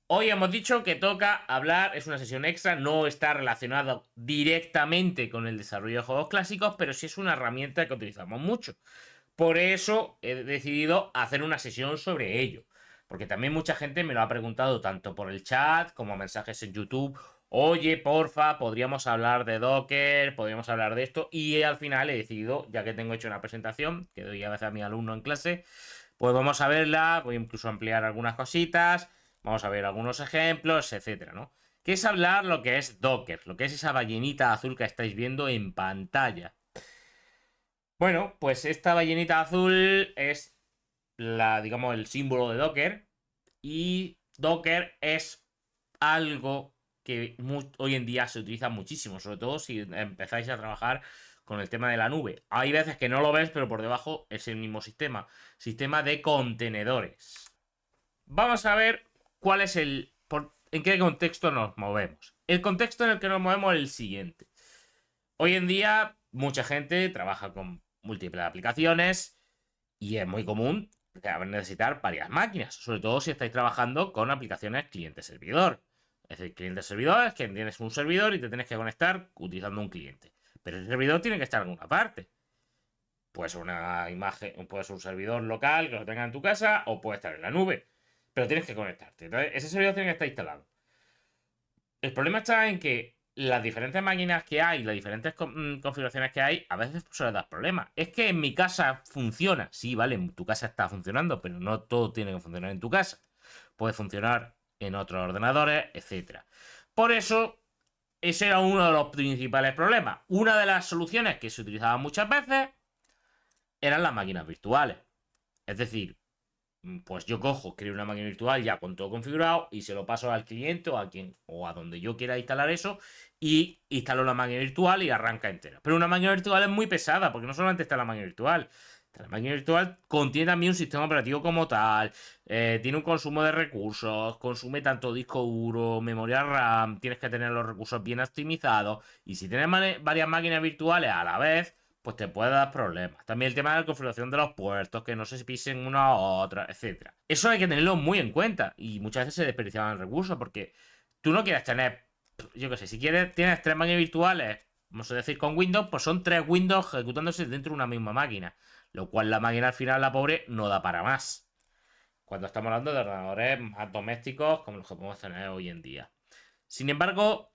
Hoy hemos dicho que toca hablar, es una sesión extra, no está relacionado directamente con el desarrollo de juegos clásicos, pero sí es una herramienta que utilizamos mucho. Por eso he decidido hacer una sesión sobre ello. Porque también mucha gente me lo ha preguntado tanto por el chat como mensajes en YouTube. Oye, porfa, podríamos hablar de Docker, podríamos hablar de esto. Y al final he decidido, ya que tengo hecho una presentación que doy a veces a mi alumno en clase, pues vamos a verla, voy incluso a ampliar algunas cositas, vamos a ver algunos ejemplos, etcétera, ¿no? Que es hablar lo que es Docker, lo que es esa ballenita azul que estáis viendo en pantalla. Bueno, pues esta ballenita azul es digamos, el símbolo de Docker. Y Docker es algo que hoy en día se utiliza muchísimo, sobre todo si empezáis a trabajar con el tema de la nube. Hay veces que no lo ves, pero por debajo es el mismo sistema. Sistema de contenedores. Vamos a ver cuál es en qué contexto nos movemos. El contexto en el que nos movemos es el siguiente. Hoy en día mucha gente trabaja con múltiples aplicaciones y es muy común necesitar varias máquinas, sobre todo si estáis trabajando con aplicaciones cliente-servidor. Es decir, cliente-servidor es que tienes un servidor y te tienes que conectar utilizando un cliente. Pero ese servidor tiene que estar en alguna parte. Puede ser una imagen, puede ser un servidor local que lo tenga en tu casa o puede estar en la nube. Pero tienes que conectarte. Entonces, ese servidor tiene que estar instalado. El problema está en que las diferentes máquinas que hay, las diferentes configuraciones que hay, a veces suele dar problemas. Es que en mi casa funciona. Sí, vale, en tu casa está funcionando, pero no todo tiene que funcionar en tu casa. Puede funcionar en otros ordenadores, etcétera. Por eso, ese era uno de los principales problemas. Una de las soluciones que se utilizaban muchas veces eran las máquinas virtuales. Es decir, pues yo cojo, creo una máquina virtual ya con todo configurado y se lo paso al cliente o a quien o a donde yo quiera instalar eso y instalo la máquina virtual y arranca entera. Pero una máquina virtual es muy pesada porque no solamente está la máquina virtual. La máquina virtual contiene también un sistema operativo como tal, tiene un consumo de recursos, consume tanto disco duro, memoria RAM, tienes que tener los recursos bien optimizados y si tienes varias máquinas virtuales a la vez, pues te puede dar problemas. También el tema de la configuración de los puertos, que no se pisen una a otra, etcétera. Eso hay que tenerlo muy en cuenta y muchas veces se desperdiciaban recursos porque tú no quieres tener, yo qué sé, si quieres, tienes tres máquinas virtuales, vamos a decir con Windows, pues son tres Windows ejecutándose dentro de una misma máquina, lo cual la máquina al final, la pobre, no da para más. Cuando estamos hablando de ordenadores más domésticos como los que podemos tener hoy en día. Sin embargo,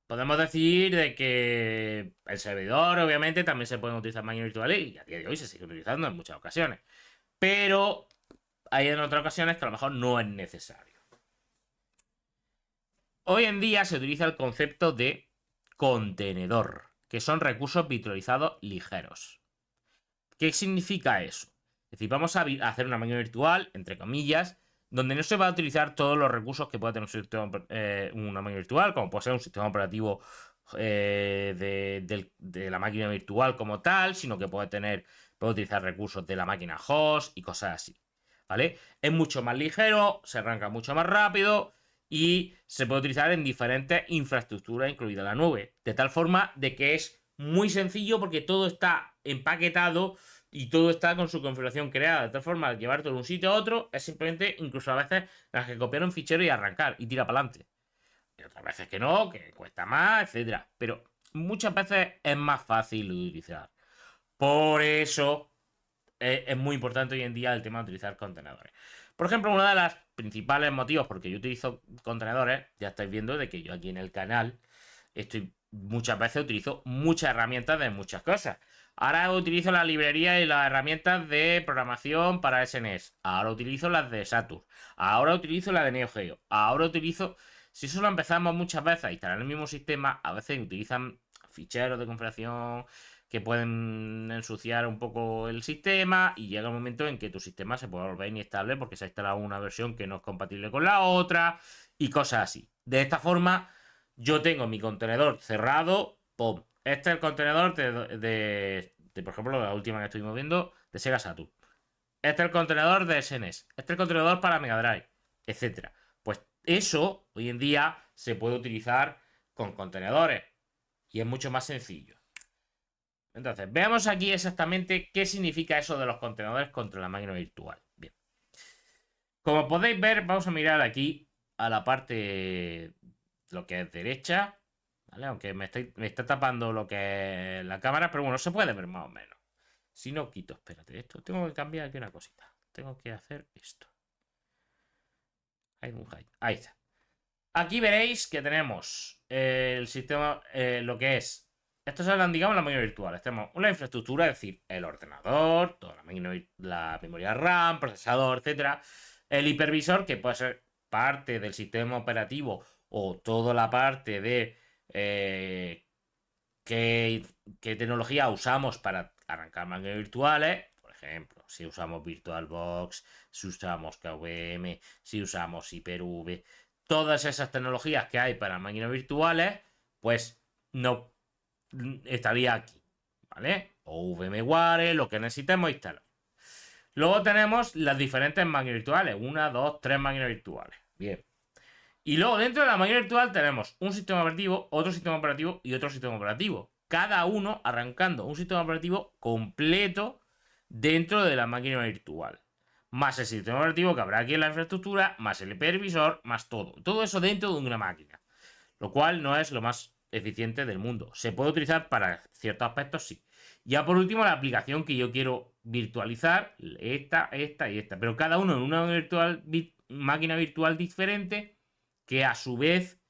podemos decir de que el servidor, obviamente, también se pueden utilizar máquinas virtuales y a día de hoy se sigue utilizando en muchas ocasiones. Pero hay en otras ocasiones que a lo mejor no es necesario. Hoy en día se utiliza el concepto de contenedor, que son recursos virtualizados ligeros. ¿Qué significa eso? Es decir, vamos a hacer una máquina virtual, entre comillas, donde no se va a utilizar todos los recursos que pueda tener una máquina virtual, como puede ser un sistema operativo de la máquina virtual como tal, sino que puede utilizar recursos de la máquina host y cosas así. ¿Vale? Es mucho más ligero, se arranca mucho más rápido y se puede utilizar en diferentes infraestructuras, incluida la nube. De tal forma de que es muy sencillo porque todo está empaquetado y todo está con su configuración creada. De tal forma, llevar todo de un sitio a otro es simplemente, incluso a veces, las que copiar un fichero y arrancar y tira para adelante. Y otras veces que no, que cuesta más, etcétera. Pero muchas veces es más fácil de utilizar. Por eso es muy importante hoy en día el tema de utilizar contenedores. Por ejemplo, uno de los principales motivos por que yo utilizo contenedores, ya estáis viendo de que yo aquí en el canal muchas veces utilizo muchas herramientas de muchas cosas. Ahora utilizo la librería y las herramientas de programación para SNES. Ahora utilizo las de Saturn. Ahora utilizo la de Neo Geo. Ahora utilizo. Si eso lo empezamos muchas veces a instalar en el mismo sistema, a veces utilizan ficheros de configuración que pueden ensuciar un poco el sistema y llega un momento en que tu sistema se puede volver inestable porque se ha instalado una versión que no es compatible con la otra y cosas así. De esta forma, yo tengo mi contenedor cerrado. ¡Pum! Este es el contenedor por ejemplo, la última que estuvimos viendo, de Sega Saturn. Este es el contenedor de SNES. Este es el contenedor para Mega Drive, etcétera. Pues eso hoy en día se puede utilizar con contenedores y es mucho más sencillo. Entonces, veamos aquí exactamente qué significa eso de los contenedores contra la máquina virtual. Bien. Como podéis ver, vamos a mirar aquí a la parte, lo que es derecha, ¿vale? Aunque me está tapando lo que es la cámara, pero bueno, se puede ver más o menos. Si no quito, espérate, esto tengo que cambiar aquí una cosita. Tengo que hacer esto. Ahí está. Aquí veréis que tenemos el sistema, lo que es. Estos son, digamos, las máquinas virtuales. Tenemos una infraestructura, es decir, el ordenador, toda la memoria RAM, procesador, etcétera. El hipervisor, que puede ser parte del sistema operativo o toda la parte de qué tecnología usamos para arrancar máquinas virtuales. Por ejemplo, si usamos VirtualBox, si usamos KVM, si usamos Hyper-V, todas esas tecnologías que hay para máquinas virtuales, pues no estaría aquí, ¿vale? O VMware, lo que necesitemos instalar. Luego tenemos las diferentes máquinas virtuales, una, dos, tres máquinas virtuales. Bien. Y luego dentro de la máquina virtual tenemos un sistema operativo, otro sistema operativo y otro sistema operativo. Cada uno arrancando un sistema operativo completo dentro de la máquina virtual. Más el sistema operativo que habrá aquí en la infraestructura, más el hipervisor, más todo. Todo eso dentro de una máquina. Lo cual no es lo más eficiente del mundo. Se puede utilizar para ciertos aspectos, sí. Ya por último, la aplicación que yo quiero virtualizar, esta y esta. Pero cada uno en una máquina virtual diferente que a su vez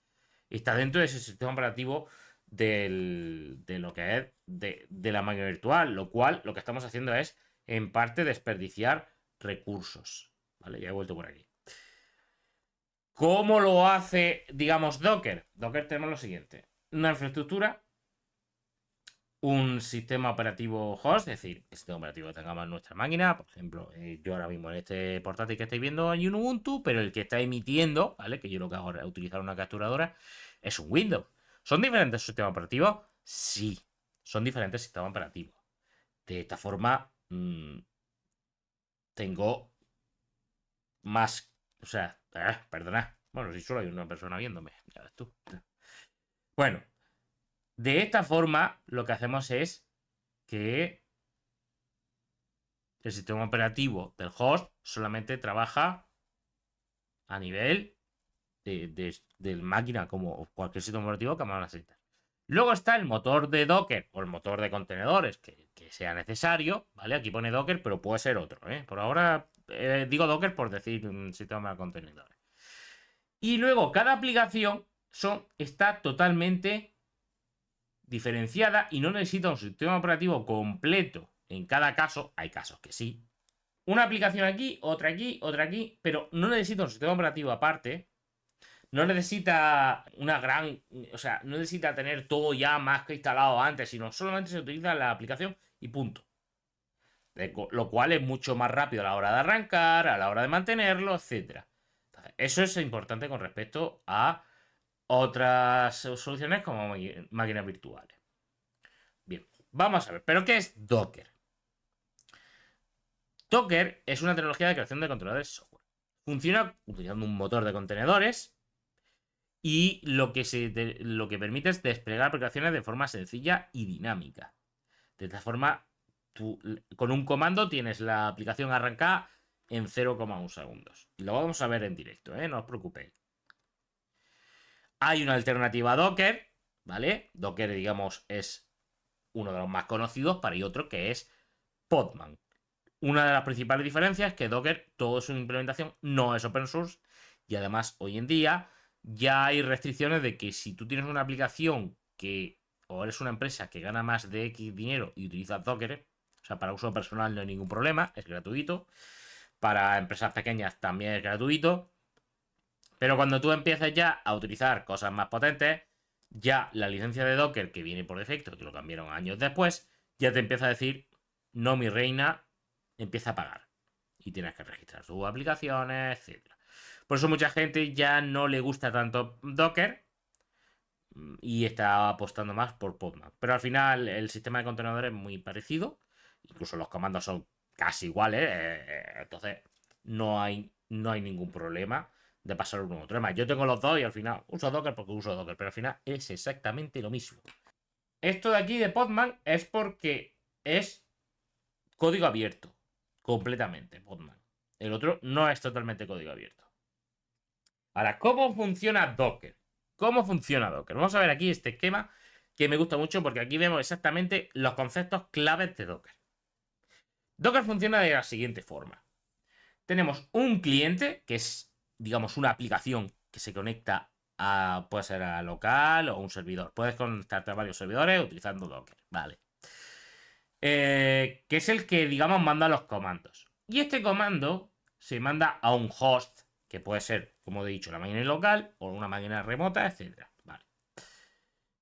está dentro de ese sistema operativo de lo que es de la máquina virtual, lo cual lo que estamos haciendo es en parte desperdiciar recursos. Vale, ya he vuelto por aquí. ¿Cómo lo hace, digamos, Docker? Docker tenemos lo siguiente: una infraestructura, un sistema operativo host, es decir, el sistema operativo que tengamos en nuestra máquina. Por ejemplo, yo ahora mismo en este portátil que estáis viendo en Ubuntu, pero el que está emitiendo, ¿vale? Que yo lo que hago es utilizar una capturadora, es un Windows. ¿Son diferentes sistemas operativos? Sí, son diferentes sistemas operativos. De esta forma, tengo más. O sea, perdonad. Bueno, si solo hay una persona viéndome, ya ves tú. Bueno, de esta forma, lo que hacemos es que el sistema operativo del host solamente trabaja a nivel de máquina, como cualquier sistema operativo que vamos a necesitar. Luego está el motor de Docker o el motor de contenedores que sea necesario, ¿vale? Aquí pone Docker, pero puede ser otro, ¿eh? Por ahora digo Docker por decir un sistema de contenedores. Y luego cada aplicación está totalmente diferenciada y no necesita un sistema operativo completo. En cada caso, hay casos que sí. Una aplicación aquí, otra aquí, otra aquí, pero no necesita un sistema operativo aparte. No necesita una gran. O sea, no necesita tener todo ya más que instalado antes, sino solamente se utiliza la aplicación y punto. Lo cual es mucho más rápido a la hora de arrancar, a la hora de mantenerlo, etc. Eso es importante con respecto a otras soluciones como máquinas virtuales. Bien, vamos a ver. ¿Pero qué es Docker? Docker es una tecnología de creación de contenedores de software. Funciona utilizando un motor de contenedores y lo que permite es desplegar aplicaciones de forma sencilla y dinámica. De esta forma, tú con un comando tienes la aplicación arrancada en 0,1 segundos. Y lo vamos a ver en directo, no os preocupéis. Hay una alternativa a Docker, ¿vale? Docker, digamos, es uno de los más conocidos, pero hay otro que es Podman. Una de las principales diferencias es que Docker, toda su implementación no es open source y además hoy en día ya hay restricciones de que si tú tienes una aplicación o eres una empresa que gana más de X dinero y utilizas Docker, o sea, para uso personal no hay ningún problema, es gratuito. Para empresas pequeñas también es gratuito. Pero cuando tú empieces ya a utilizar cosas más potentes, ya la licencia de Docker que viene por defecto, que lo cambiaron años después, ya te empieza a decir: no, mi reina, empieza a pagar. Y tienes que registrar tus aplicaciones, etc. Por eso mucha gente ya no le gusta tanto Docker y está apostando más por Podman. Pero al final el sistema de contenedores es muy parecido. Incluso los comandos son casi iguales. Entonces no hay ningún problema de pasar uno a otro. Además, yo tengo los dos y al final uso Docker porque uso Docker. Pero al final es exactamente lo mismo. Esto de aquí de Podman es porque es código abierto. Completamente, Podman. el otro no es totalmente código abierto. Ahora, ¿cómo funciona Docker? ¿Cómo funciona Docker? Vamos a ver aquí este esquema que me gusta mucho porque aquí vemos exactamente los conceptos claves de Docker. Docker funciona de la siguiente forma. Tenemos un cliente, que es, digamos, una aplicación que se conecta a, puede ser a local o un servidor. Puedes conectarte a varios servidores utilizando Docker, ¿vale? Que es el que, digamos, manda los comandos. Y este comando se manda a un host, que puede ser, como he dicho, la máquina local o una máquina remota, etc. Vale.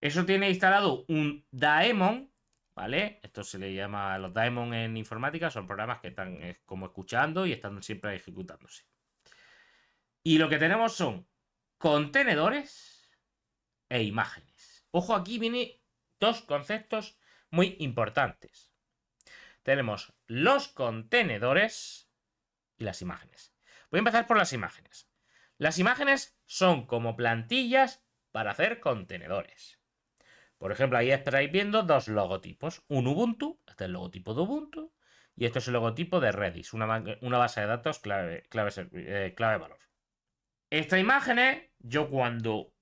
Eso tiene instalado un daemon, ¿vale? Esto se le llama, los daemon en informática son programas que están como escuchando y están siempre ejecutándose. Y lo que tenemos son contenedores e imágenes. Ojo, aquí vienen dos conceptos muy importantes. Tenemos los contenedores y las imágenes. Voy a empezar por las imágenes. Las imágenes son como plantillas para hacer contenedores. Por ejemplo, ahí estáis viendo dos logotipos. Un Ubuntu, este es el logotipo de Ubuntu, y esto es el logotipo de Redis, una base de datos clave valor. Estas imágenes, yo cuando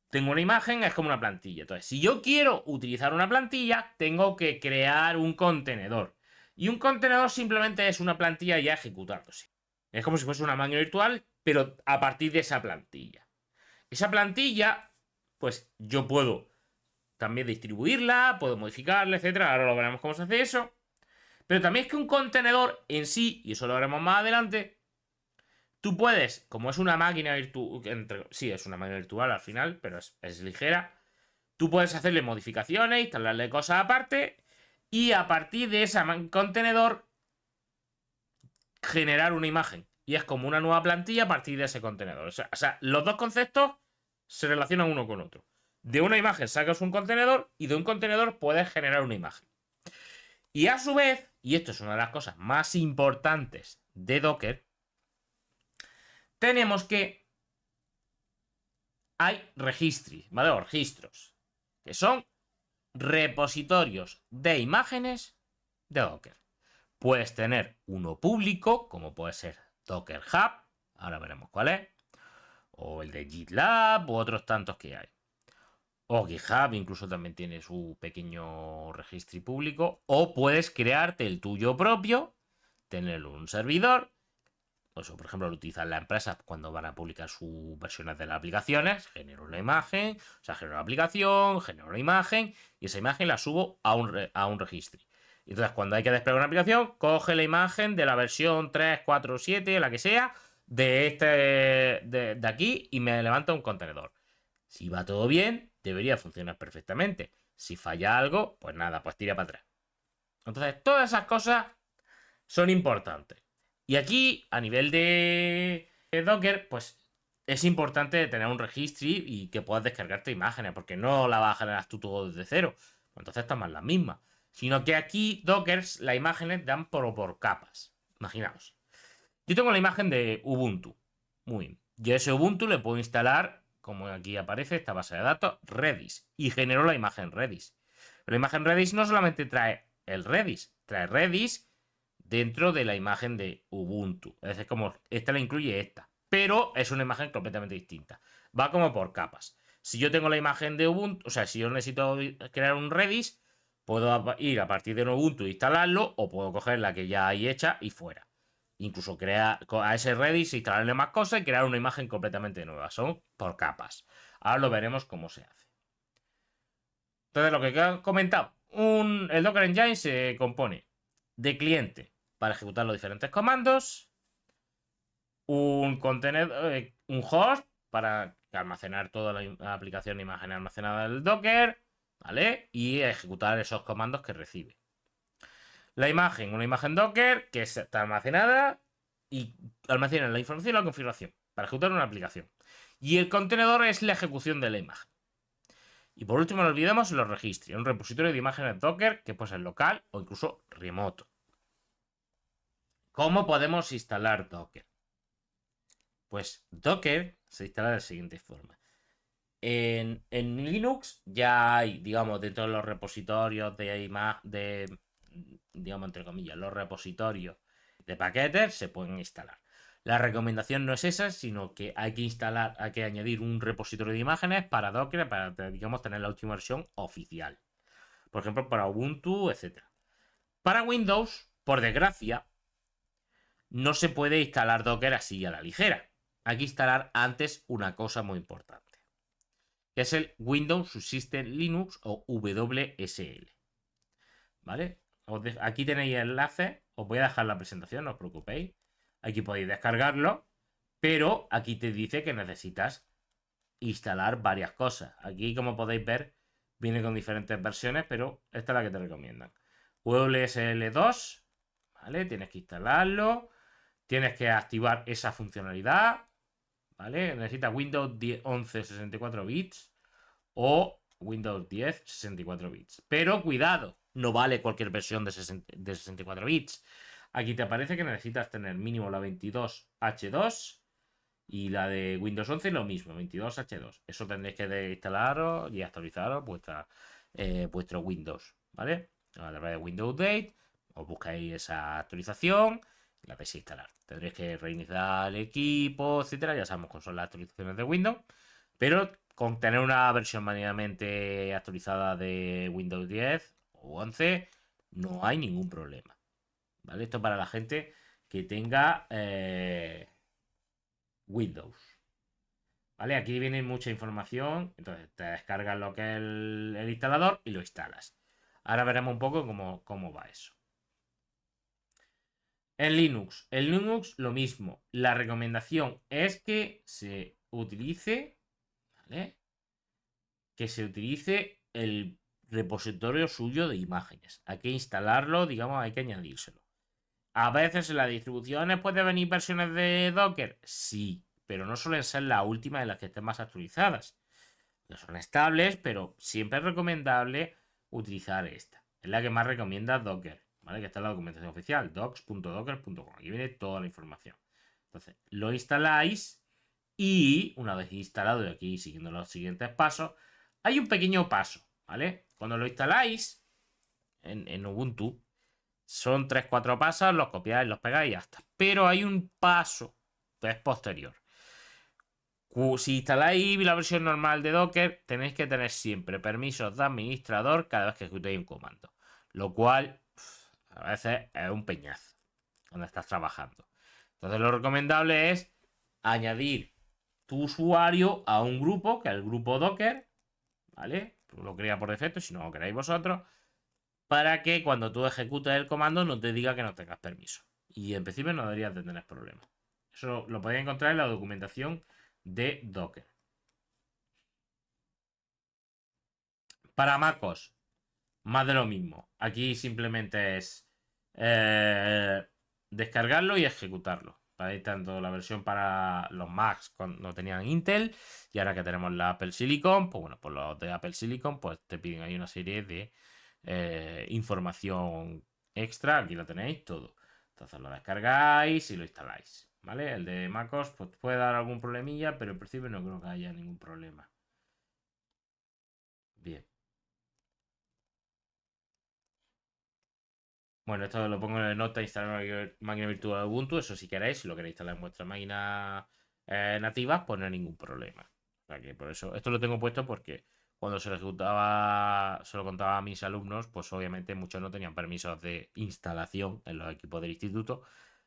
tengo una imagen es como una plantilla. Entonces, si yo quiero utilizar una plantilla, tengo que crear un contenedor. Y un contenedor simplemente es una plantilla ya ejecutándose. Es como si fuese una máquina virtual, pero a partir de esa plantilla. Esa plantilla, pues yo puedo también distribuirla, puedo modificarla, etcétera. Ahora lo veremos cómo se hace eso. Pero también es que un contenedor en sí, y eso lo veremos más adelante, tú puedes, como es una máquina virtual, sí, es una máquina virtual al final, pero es ligera, tú puedes hacerle modificaciones, instalarle cosas aparte, y a partir de ese contenedor generar una imagen. Y es como una nueva plantilla a partir de ese contenedor. O sea, los dos conceptos se relacionan uno con otro. De una imagen sacas un contenedor y de un contenedor puedes generar una imagen. Y a su vez, y esto es una de las cosas más importantes de Docker, tenemos que hay registros, ¿vale? O registros, que son repositorios de imágenes de Docker. Puedes tener uno público, como puede ser Docker Hub, ahora veremos cuál es, o el de GitLab, u otros tantos que hay. O GitHub incluso también tiene su pequeño registro público, o puedes crearte el tuyo propio, tener un servidor. Eso, por ejemplo, lo utilizan las empresas cuando van a publicar sus versiones de las aplicaciones. Genero una imagen, o sea, genero una aplicación, genero una imagen y esa imagen la subo a un registro. Entonces, cuando hay que desplegar una aplicación, coge la imagen de la versión 3, 4, 7, la que sea, de aquí y me levanta un contenedor. Si va todo bien, debería funcionar perfectamente. Si falla algo, pues nada, pues tira para atrás. Entonces, todas esas cosas son importantes. Y aquí, a nivel de Docker, pues es importante tener un registro y que puedas descargarte imágenes, porque no la vas a generar tú todo desde cero. Entonces toman las mismas. Sino que aquí, Docker, las imágenes dan por capas. Imaginaos. Yo tengo la imagen de Ubuntu. Muy bien. Yo a ese Ubuntu le puedo instalar, como aquí aparece, esta base de datos, Redis. Y genero la imagen Redis. Pero la imagen Redis no solamente trae el Redis, trae Redis dentro de la imagen de Ubuntu. Es decir, como esta la incluye esta. Pero es una imagen completamente distinta. Va como por capas. Si yo tengo la imagen de Ubuntu, o sea, si yo necesito crear un Redis, puedo ir a partir de un Ubuntu e instalarlo, o puedo coger la que ya hay hecha y fuera. Incluso crear a ese Redis, instalarle más cosas y crear una imagen completamente nueva. Son por capas. Ahora lo veremos cómo se hace. Entonces, lo que he comentado, el Docker Engine se compone de cliente para ejecutar los diferentes comandos, un contenedor, un host para almacenar toda la aplicación de imagen almacenada del Docker, ¿vale? Y ejecutar esos comandos que recibe. La imagen, una imagen Docker que está almacenada y almacena la información y la configuración para ejecutar una aplicación. Y el contenedor es la ejecución de la imagen. Y por último, no olvidemos los registros, un repositorio de imágenes Docker que puede ser local o incluso remoto. ¿Cómo podemos instalar Docker? Pues Docker se instala de la siguiente forma. En Linux ya hay, digamos, dentro de los repositorios digamos, entre comillas, los repositorios de paquetes se pueden instalar. La recomendación no es esa, sino que hay que añadir un repositorio de imágenes para Docker, para, digamos, tener la última versión oficial. Por ejemplo, para Ubuntu, etc. Para Windows, por desgracia, no se puede instalar Docker así a la ligera. Hay que instalar antes una cosa muy importante, que es el Windows Subsystem Linux o WSL. ¿Vale? Aquí tenéis el enlace, os voy a dejar la presentación, no os preocupéis. Aquí podéis descargarlo, pero aquí te dice que necesitas instalar varias cosas. Aquí, como podéis ver, viene con diferentes versiones, pero esta es la que te recomiendan. WSL2, ¿vale? Tienes que instalarlo, tienes que activar esa funcionalidad, ¿vale? Necesitas Windows 10, 11 64 bits o Windows 10 64 bits. Pero cuidado, no vale cualquier versión de 64 bits. Aquí te aparece que necesitas tener mínimo la 22H2 y la de Windows 11 lo mismo, 22H2. Eso tendréis que instalaros y actualizaros vuestro Windows, ¿vale? A través de Windows Update os buscáis esa actualización y la vais a instalar. Tendréis que reiniciar el equipo, etcétera. Ya sabemos cómo son las actualizaciones de Windows, pero con tener una versión manualmente actualizada de Windows 10 o 11 no hay ningún problema, ¿vale? Esto para la gente que tenga Windows, ¿vale? Aquí viene mucha información, entonces te descargas lo que es el instalador y lo instalas. Ahora veremos un poco cómo va eso. En Linux lo mismo. La recomendación es que se utilice, ¿vale? Que se utilice el repositorio suyo de imágenes. Hay que instalarlo, digamos, hay que añadírselo. A veces en las distribuciones puede venir versiones de Docker, sí, pero no suelen ser las últimas de las que estén más actualizadas. No son estables, pero siempre es recomendable utilizar esta. Es la que más recomienda Docker, ¿vale? Que está en la documentación oficial, docs.docker.com. Aquí viene toda la información. Entonces, lo instaláis y una vez instalado y aquí siguiendo los siguientes pasos, hay un pequeño paso, ¿vale? Cuando lo instaláis en Ubuntu, son 3-4 pasos, los copiáis, los pegáis y ya está. Pero hay un paso que es posterior. Si instaláis la versión normal de Docker, tenéis que tener siempre permisos de administrador cada vez que ejecutéis un comando. Lo cual a veces es un peñazo cuando estás trabajando. Entonces lo recomendable es añadir tu usuario a un grupo, que es el grupo Docker, ¿vale? Lo crea por defecto, si no lo queréis vosotros, para que cuando tú ejecutes el comando no te diga que no tengas permiso. Y en principio no deberías de tener problemas. Eso lo podéis encontrar en la documentación de Docker. Para MacOS, más de lo mismo. Aquí simplemente es descargarlo y ejecutarlo. ¿Vale? Tanto la versión para los Macs cuando tenían Intel y ahora que tenemos la Apple Silicon, pues bueno, pues los de Apple Silicon pues te piden ahí una serie de información extra. Aquí lo tenéis todo. Entonces lo descargáis y lo instaláis. ¿Vale? El de MacOS pues puede dar algún problemilla, pero en principio no creo que haya ningún problema. Bien. Bueno, esto lo pongo en el nota, instalar una máquina virtual de Ubuntu. Eso si queréis, si lo queréis instalar en vuestra máquina nativa, pues no hay ningún problema. O sea que por eso, esto lo tengo puesto porque cuando se lo ejecutaba, se lo contaba a mis alumnos, pues obviamente muchos no tenían permisos de instalación en los equipos del instituto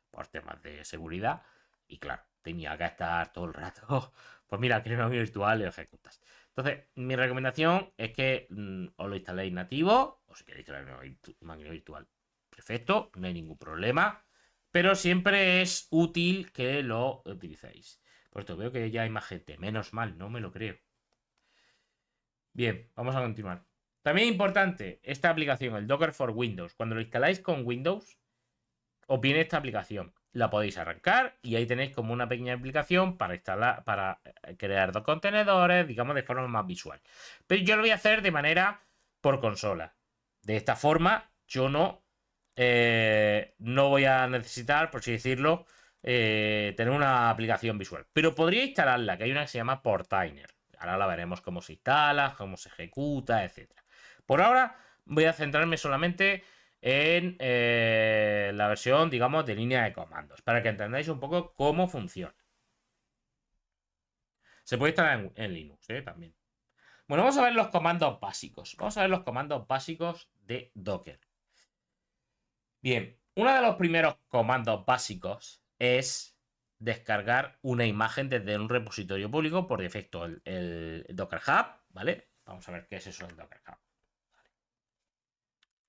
por temas de seguridad. Y claro, tenía que estar todo el rato. Pues mira, crea una máquina virtual y lo ejecutas. Entonces, mi recomendación es que os lo instaléis nativo, o si queréis instalar una máquina virtual perfecto, no hay ningún problema, pero siempre es útil que lo utilicéis. Por esto veo que ya hay más gente, menos mal, no me lo creo. Bien, vamos a continuar. También importante, esta aplicación, el Docker for Windows. Cuando lo instaláis con Windows, os viene esta aplicación. La podéis arrancar y ahí tenéis como una pequeña aplicación para instalar, para crear dos contenedores, digamos, de forma más visual. Pero yo lo voy a hacer de manera por consola. De esta forma, yo no voy a necesitar, por así decirlo, tener una aplicación visual. Pero podría instalarla, que hay una que se llama Portainer. Ahora la veremos cómo se instala, cómo se ejecuta, etc. Por ahora voy a centrarme solamente en la versión, digamos, de línea de comandos, para que entendáis un poco cómo funciona. Se puede instalar en Linux, también. Bueno, vamos a ver los comandos básicos. Vamos a ver los comandos básicos de Docker. Bien, uno de los primeros comandos básicos es descargar una imagen desde un repositorio público, por defecto el Docker Hub, ¿vale? Vamos a ver qué es eso del Docker Hub. Vale.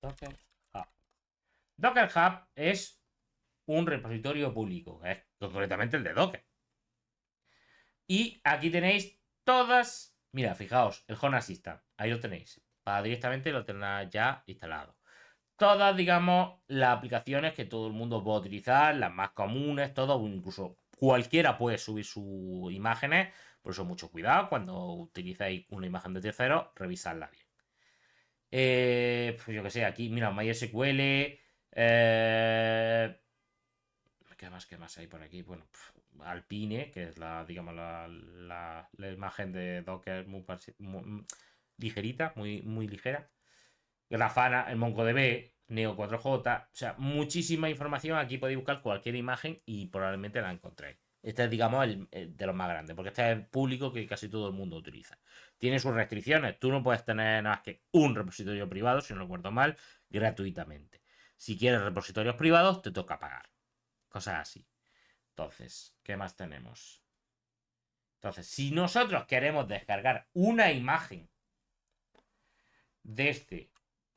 Docker Hub. Docker Hub es un repositorio público, es concretamente el de Docker. Y aquí tenéis todas. Mira, fijaos, el Home Assistant, ahí lo tenéis. Para directamente lo tenéis ya instalado. Todas, digamos, las aplicaciones que todo el mundo puede utilizar, las más comunes, todo, incluso cualquiera puede subir sus imágenes. Por eso, mucho cuidado cuando utilizáis una imagen de tercero, revisarla bien. Pues yo que sé, aquí, mira, MySQL. ¿Qué más hay por aquí? Bueno, Alpine, que es la, digamos, la imagen de Docker muy ligerita, muy ligera. Grafana, el MongoDB, Neo4j, o sea, muchísima información. Aquí podéis buscar cualquier imagen y probablemente la encontréis. Este es, digamos, el de los más grandes, porque este es el público que casi todo el mundo utiliza. Tiene sus restricciones. Tú no puedes tener nada más que un repositorio privado, si no recuerdo mal, gratuitamente. Si quieres repositorios privados, te toca pagar. Cosas así. Entonces, ¿qué más tenemos? Entonces, si nosotros queremos descargar una imagen de este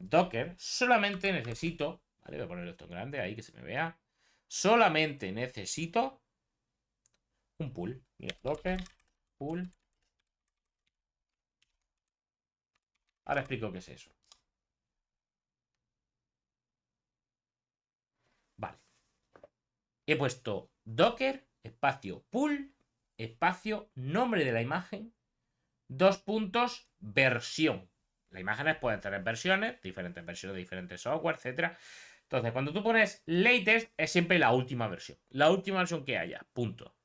Docker, solamente necesito, ¿vale? Voy a poner esto en grande ahí que se me vea. Solamente necesito un pool. Mira, Docker, pool. Ahora explico qué es eso. Vale. He puesto Docker, espacio pool, espacio nombre de la imagen, dos puntos, versión. Las imágenes pueden tener versiones, diferentes versiones de diferentes software, etc. Entonces, cuando tú pones latest, es siempre la última versión. La última versión que haya, punto.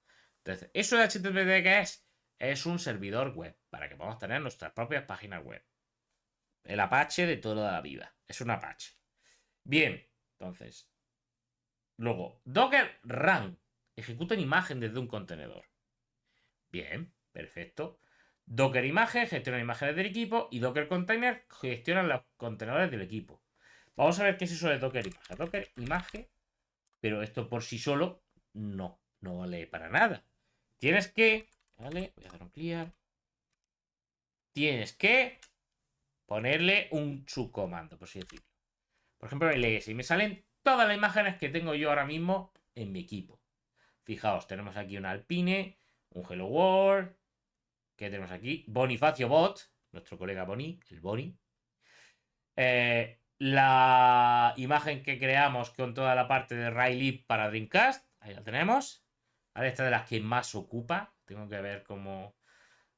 Entonces, ¿eso de HTTP qué es? Es un servidor web, para que podamos tener nuestras propias páginas web. El Apache de toda la vida. Es un Apache. Bien, entonces. Luego, Docker Run. Ejecuta una imagen desde un contenedor. Bien, perfecto. Docker imagen gestiona imágenes del equipo y Docker Container gestiona los contenedores del equipo. Vamos a ver qué es eso de Docker imagen. Docker imagen, pero esto por sí solo no vale para nada. Tienes que, vale, voy a hacer un clear. Tienes que ponerle un subcomando, por así decirlo. Por ejemplo, ls y me salen todas las imágenes que tengo yo ahora mismo en mi equipo. Fijaos, tenemos aquí un Alpine, un Hello World. ¿Qué tenemos aquí? Bonifacio Bot, nuestro colega Boni, el Boni. La imagen que creamos con toda la parte de Rylib para Dreamcast, ahí la tenemos. Vale, esta es de las que más ocupa. Tengo que ver cómo.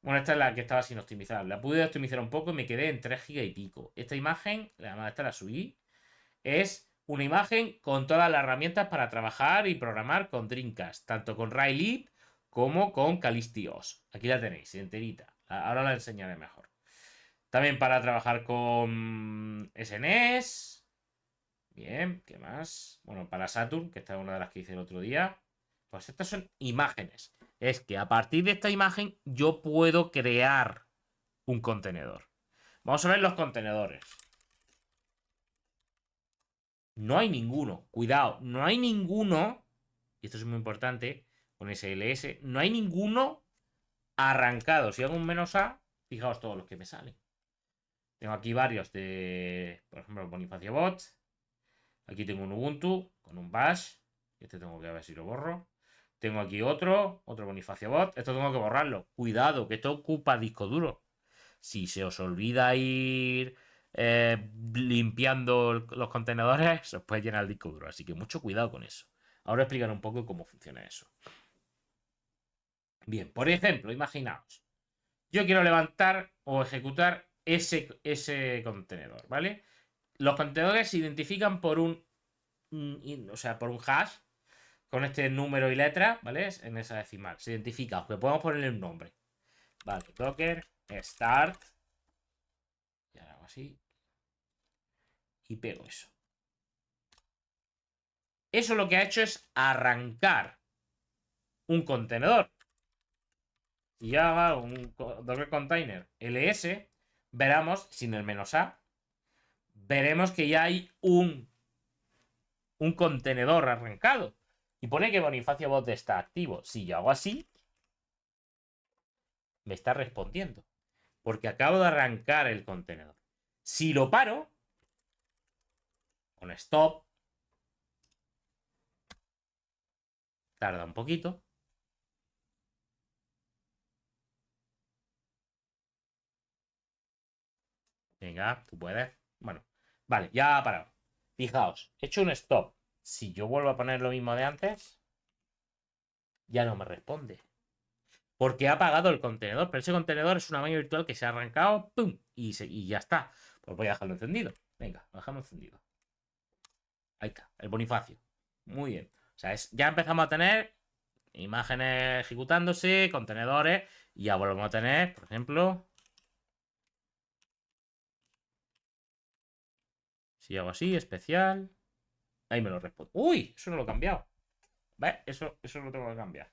Bueno, esta es la que estaba sin optimizar. La pude optimizar un poco y me quedé en 3 GB y pico. Esta imagen, además esta la subí, es una imagen con todas las herramientas para trabajar y programar con Dreamcast, tanto con Rylib como con Calistios. Aquí la tenéis, enterita. Ahora la enseñaré mejor. También para trabajar con SNES. Bien, ¿qué más? Bueno, para Saturn, que esta es una de las que hice el otro día. Pues estas son imágenes. Es que a partir de esta imagen yo puedo crear un contenedor. Vamos a ver los contenedores. No hay ninguno. Cuidado, no hay ninguno. Y esto es muy importante. Con SLS. No hay ninguno arrancado. Si hago un "-a", fijaos todos los que me salen. Tengo aquí varios de, por ejemplo, Bonifacio Bot. Aquí tengo un Ubuntu con un bash. Este tengo que ver si lo borro. Tengo aquí otro Bonifacio Bot. Esto tengo que borrarlo. Cuidado, que esto ocupa disco duro. Si se os olvida ir limpiando los contenedores, se os puede llenar el disco duro. Así que mucho cuidado con eso. Ahora explicaré un poco cómo funciona eso. Bien, por ejemplo, imaginaos. Yo quiero levantar o ejecutar ese contenedor, ¿vale? Los contenedores se identifican por o sea, por un hash con este número y letra, ¿vale? En esa decimal. Se identifica, aunque podemos ponerle un nombre. Vale, Docker start. Y ahora hago así. Y pego eso. Eso lo que ha hecho es arrancar un contenedor. Si yo hago un Docker Container ls, veremos, sin el "-a", veremos que ya hay un contenedor arrancado. Y pone que Bonifacio Bot está activo. Si yo hago así, me está respondiendo. Porque acabo de arrancar el contenedor. Si lo paro, con stop, tarda un poquito. Venga, tú puedes. Bueno, vale, ya ha parado. Fijaos, he hecho un stop. Si yo vuelvo a poner lo mismo de antes, ya no me responde. Porque ha apagado el contenedor. Pero ese contenedor es una máquina virtual que se ha arrancado, ¡pum! Y ya está. Pues voy a dejarlo encendido. Venga, lo dejamos encendido. Ahí está, el Bonifacio. Muy bien. O sea, ya empezamos a tener imágenes ejecutándose, contenedores, y ya volvemos a tener, por ejemplo, si hago así, especial, ahí me lo responde. ¡Uy! Eso no lo he cambiado. ¿Ves? Eso lo tengo que cambiar.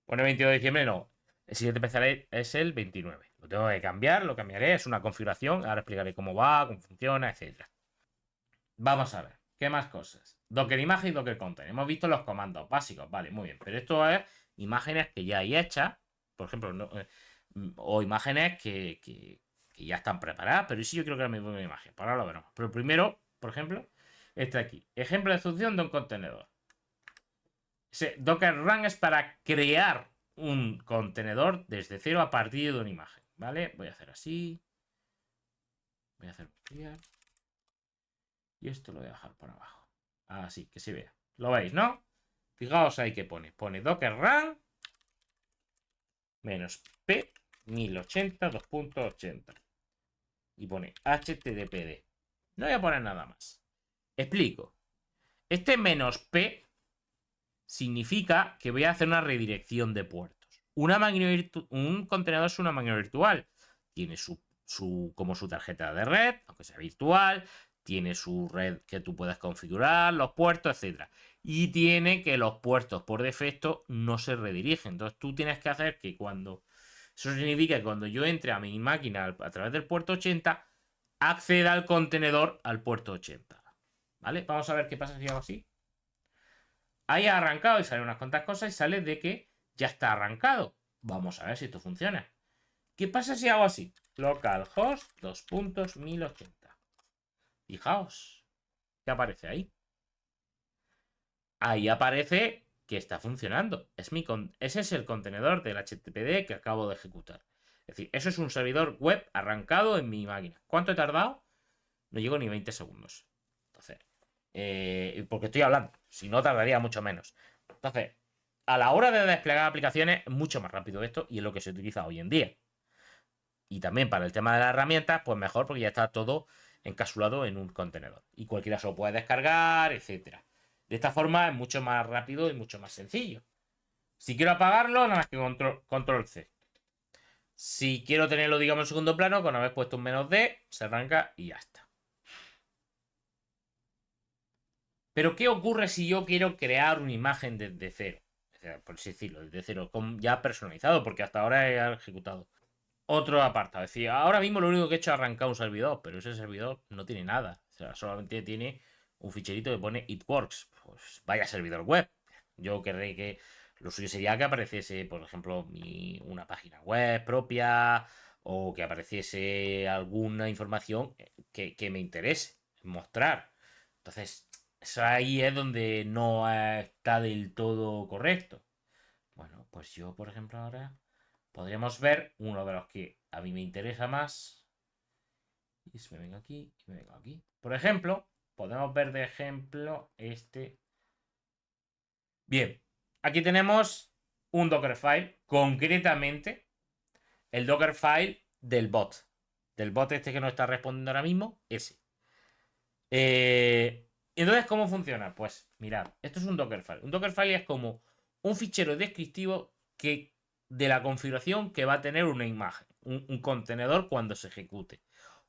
Pone 22 de diciembre, no. El siguiente especial es el 29. Lo tengo que cambiar, lo cambiaré. Es una configuración. Ahora explicaré cómo va, cómo funciona, etc. Vamos a ver. ¿Qué más cosas? Docker imagen y Docker content. Hemos visto los comandos básicos. Vale, muy bien. Pero esto es imágenes que ya hay hechas. Por ejemplo, o imágenes que ya están preparadas. Pero sí, yo creo que ahora me pongo una imagen. Para ahora lo veremos. Pero primero, por ejemplo, este aquí. Ejemplo de ejecución de un contenedor. Docker Run es para crear un contenedor desde cero a partir de una imagen. ¿Vale? Voy a hacer así. Voy a hacer clear. Y esto lo voy a dejar por abajo. Así, que se vea. ¿Lo veis, no? Fijaos ahí que pone. Pone Docker Run menos P 1080 2.80. Y pone HTTPD. No voy a poner nada más. Explico. Este menos P significa que voy a hacer una redirección de puertos. Un contenedor es una máquina virtual. Tiene como su tarjeta de red, aunque sea virtual. Tiene su red que tú puedas configurar, los puertos, etc. Y tiene que los puertos por defecto no se redirigen. Entonces tú tienes que hacer que cuando... Eso significa que cuando yo entre a mi máquina a través del puerto 80, acceda al contenedor al puerto 80. ¿Vale? Vamos a ver qué pasa si hago así. Ahí ha arrancado y sale unas cuantas cosas y sale de que ya está arrancado. Vamos a ver si esto funciona. ¿Qué pasa si hago así? Localhost 2.1080. Fijaos. ¿Qué aparece ahí? Ahí aparece que está funcionando. Ese es el contenedor del HTTPD que acabo de ejecutar. Es decir, eso es un servidor web arrancado en mi máquina. ¿Cuánto he tardado? No llego ni 20 segundos. Entonces, porque estoy hablando. Si no, tardaría mucho menos. Entonces, a la hora de desplegar aplicaciones, es mucho más rápido esto y es lo que se utiliza hoy en día. Y también para el tema de las herramientas, pues mejor porque ya está todo encapsulado en un contenedor. Y cualquiera se lo puede descargar, etcétera. De esta forma es mucho más rápido y mucho más sencillo. Si quiero apagarlo, nada más que control C. Si quiero tenerlo, digamos, en segundo plano, con haber puesto un "-d", se arranca y ya está. Pero ¿qué ocurre si yo quiero crear una imagen desde cero? O sea, por así decirlo, desde cero, ya personalizado, porque hasta ahora he ejecutado. Otro apartado, es decir, ahora mismo lo único que he hecho es arrancar un servidor, pero ese servidor no tiene nada. O sea, solamente tiene un ficherito que pone "it works". Pues vaya servidor web. Yo querré que lo suyo sería que apareciese, por ejemplo, una página web propia o que apareciese alguna información que me interese mostrar. Entonces, eso ahí es donde no está del todo correcto. Bueno, pues yo, por ejemplo, ahora podríamos ver uno de los que a mí me interesa más. Y me vengo aquí y me vengo aquí. Por ejemplo, podemos ver de ejemplo este. Bien, aquí tenemos un Dockerfile, concretamente el Dockerfile del bot. Del bot este que nos está respondiendo ahora mismo, ese. Entonces, ¿cómo funciona? Pues mirad, esto es un Dockerfile. Un Dockerfile es como un fichero descriptivo de la configuración que va a tener una imagen, un contenedor cuando se ejecute.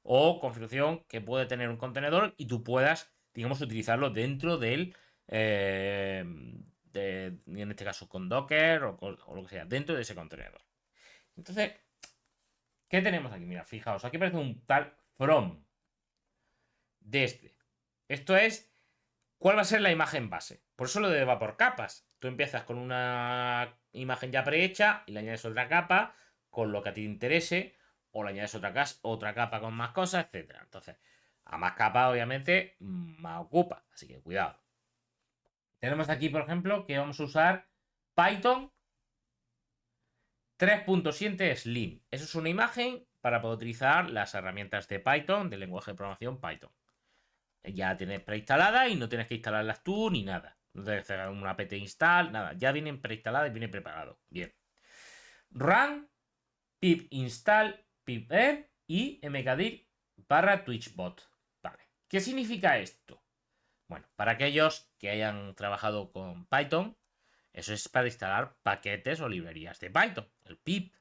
O configuración que puede tener un contenedor y tú puedas, digamos, utilizarlo dentro del en este caso con Docker o lo que sea, dentro de ese contenedor. Entonces, ¿qué tenemos aquí? Mira, fijaos, aquí aparece un tal from desde. Esto es, ¿cuál va a ser la imagen base? Por eso lo de va por capas. Tú empiezas con una imagen ya prehecha y le añades otra capa con lo que a ti te interese, o le añades otra capa con más cosas, etc. Entonces, a más capas, obviamente, más ocupa. Así que cuidado. Tenemos aquí, por ejemplo, que vamos a usar Python 3.7 Slim. Eso es una imagen para poder utilizar las herramientas de Python, del lenguaje de programación Python. Ya tienes preinstalada y no tienes que instalarlas tú ni nada. No tienes que hacer una apt install, nada. Ya vienen preinstaladas y viene preparado. Bien. Run, pip install, pip y mkdir /twitchbot. Vale. ¿Qué significa esto? Bueno, para aquellos que hayan trabajado con Python, eso es para instalar paquetes o librerías de Python. El pip.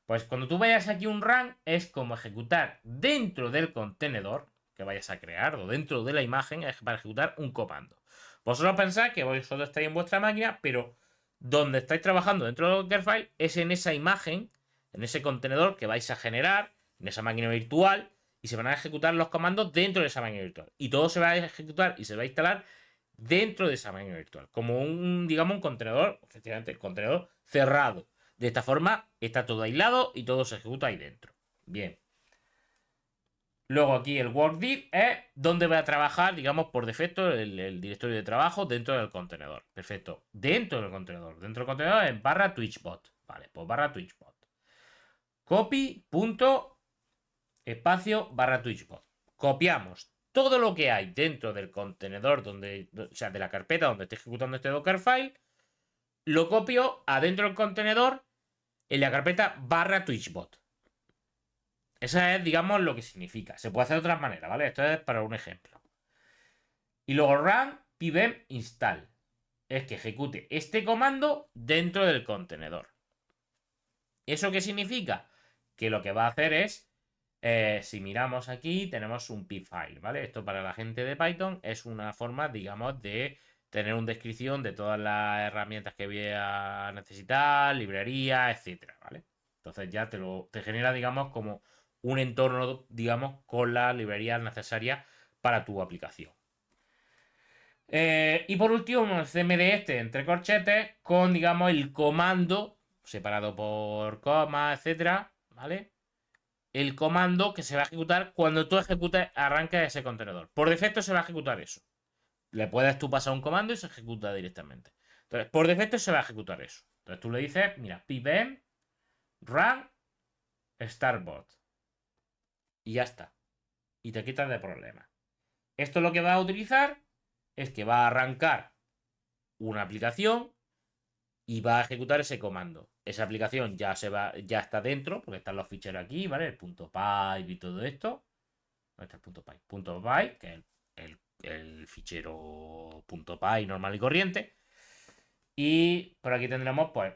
Pues cuando tú vayas aquí un run, es como ejecutar dentro del contenedor que vayas a crear o dentro de la imagen, es para ejecutar un comando. Vosotros pensáis que vosotros estáis en vuestra máquina, pero donde estáis trabajando dentro del Dockerfile es en esa imagen, en ese contenedor que vais a generar, en esa máquina virtual, y se van a ejecutar los comandos dentro de esa máquina virtual. Y todo se va a ejecutar y se va a instalar dentro de esa máquina virtual, como digamos, un contenedor, efectivamente, contenedor cerrado. De esta forma está todo aislado y todo se ejecuta ahí dentro. Bien. Luego aquí el workdir es donde voy a trabajar, digamos, por defecto el directorio de trabajo dentro del contenedor. Perfecto. Dentro del contenedor. Dentro del contenedor en /twitchbot. Vale, pues /twitchbot. Copy punto espacio /twitchbot. Copiamos todo lo que hay dentro del contenedor donde, o sea, de la carpeta donde esté ejecutando este Dockerfile. Lo copio adentro del contenedor en la carpeta /twitchbot. Esa es, digamos, lo que significa. Se puede hacer de otras maneras, ¿vale? Esto es para un ejemplo. Y luego run pybem install. Es que ejecute este comando dentro del contenedor. ¿Eso qué significa? Que lo que va a hacer es, si miramos aquí, tenemos un pipfile, ¿vale? Esto para la gente de Python es una forma, digamos, de tener una descripción de todas las herramientas que voy a necesitar, librerías, etcétera, ¿vale? Entonces ya te genera, digamos, como un entorno, digamos, con las librerías necesarias para tu aplicación. Y por último, un cmd entre corchetes con, digamos, el comando separado por coma, etcétera, ¿vale? El comando que se va a ejecutar cuando tú ejecutes, arranques ese contenedor. Por defecto se va a ejecutar eso. Le puedes tú pasar un comando y se ejecuta directamente. Entonces, por defecto se va a ejecutar eso. Entonces tú le dices, mira, pipm run startbot. Y ya está. Y te quitas de problemas. Esto lo que va a utilizar es que va a arrancar una aplicación y va a ejecutar ese comando. Esa aplicación ya está dentro, porque están los ficheros aquí, ¿vale? El .py y todo esto. ¿Dónde está el .py? .py, que es el fichero .py normal y corriente. Y por aquí tendremos, pues,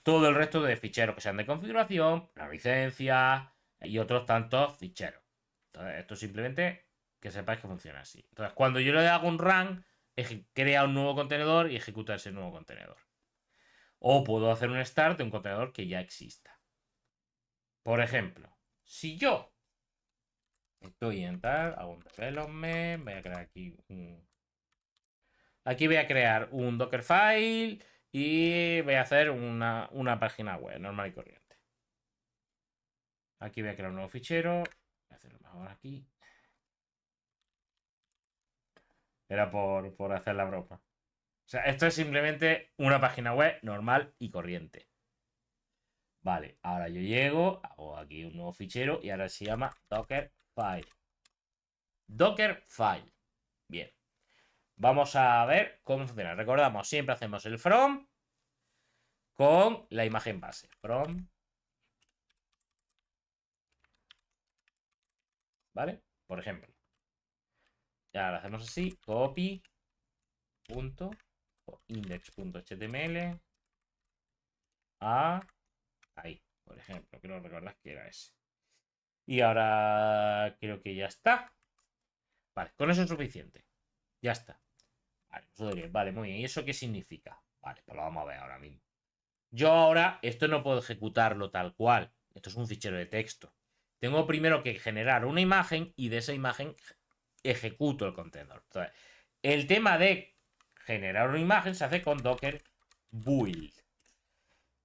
todo el resto de ficheros que sean de configuración, la licencia y otros tantos ficheros. Entonces, esto simplemente que sepáis que funciona así. Entonces, cuando yo le hago un run, crea un nuevo contenedor y ejecuta ese nuevo contenedor. O puedo hacer un start de un contenedor que ya exista. Por ejemplo, si yo estoy en tal, hago un development, voy a crear aquí un... Aquí voy a crear un Dockerfile y voy a hacer una página web normal y corriente. Aquí voy a crear un nuevo fichero. Voy a hacerlo mejor aquí. Era por hacer la broma. O sea, esto es simplemente una página web normal y corriente. Vale, ahora yo llego, hago aquí un nuevo fichero y ahora se llama Dockerfile. Dockerfile. Bien. Vamos a ver cómo funciona. Recordamos, siempre hacemos el from con la imagen base. From. ¿Vale? Por ejemplo. Ya lo hacemos así. Copy. Punto. Index.html. Ahí. Por ejemplo. Creo recordar que era ese. Y ahora creo que ya está. Vale, con eso es suficiente. Ya está. Vale, muy bien. ¿Y eso qué significa? Vale, pues lo vamos a ver ahora mismo. Yo ahora esto no puedo ejecutarlo tal cual. Esto es un fichero de texto. Tengo primero que generar una imagen y de esa imagen ejecuto el contenedor. Entonces, el tema de generar una imagen se hace con Docker build.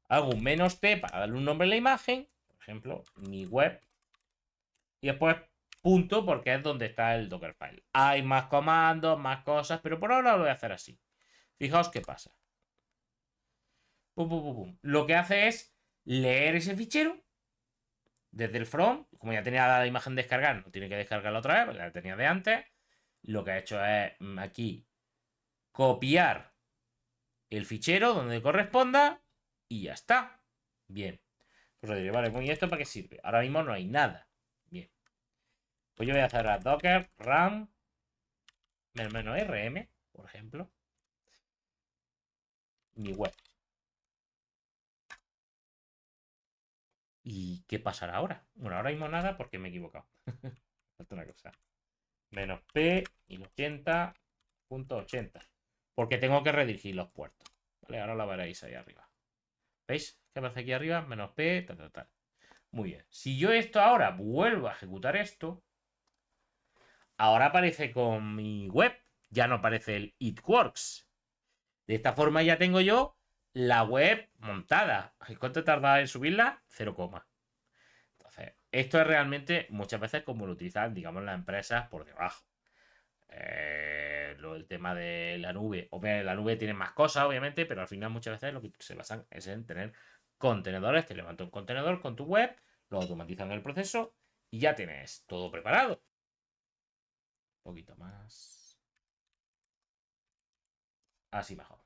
Hago un "-t" para darle un nombre a la imagen. Por ejemplo, mi web. Y después punto porque es donde está el Dockerfile. Hay más comandos, más cosas, pero por ahora lo voy a hacer así. Fijaos qué pasa. Pum, pum, pum, pum. Lo que hace es leer ese fichero desde el from. Como ya tenía la imagen descargada, no tiene que descargarla otra vez, porque la tenía de antes. Lo que ha hecho es aquí copiar el fichero donde corresponda y ya está. Bien. Pues os diré, vale, ¿y esto para qué sirve? Ahora mismo no hay nada. Bien. Pues yo voy a hacer a docker run menos rm, por ejemplo, mi web. ¿Y qué pasará ahora? Bueno, ahora mismo nada porque me he equivocado. Falta una cosa. Menos P y 80.80. Porque tengo que redirigir los puertos. Vale, ahora lo veréis ahí arriba. ¿Veis? ¿Qué aparece aquí arriba? Menos P, tal, tal, tal. Muy bien. Si yo esto ahora vuelvo a ejecutar esto, ahora aparece con mi web. Ya no aparece el it works. De esta forma ya tengo yo la web montada. ¿Cuánto tarda en subirla? 0, entonces, esto es realmente muchas veces como lo utilizan, digamos, las empresas por debajo. El tema de la nube. La nube tiene más cosas, obviamente, pero al final muchas veces lo que se basan es en tener contenedores. Te levanta un contenedor con tu web, lo automatizan el proceso y ya tienes todo preparado. Un poquito más. Así mejor.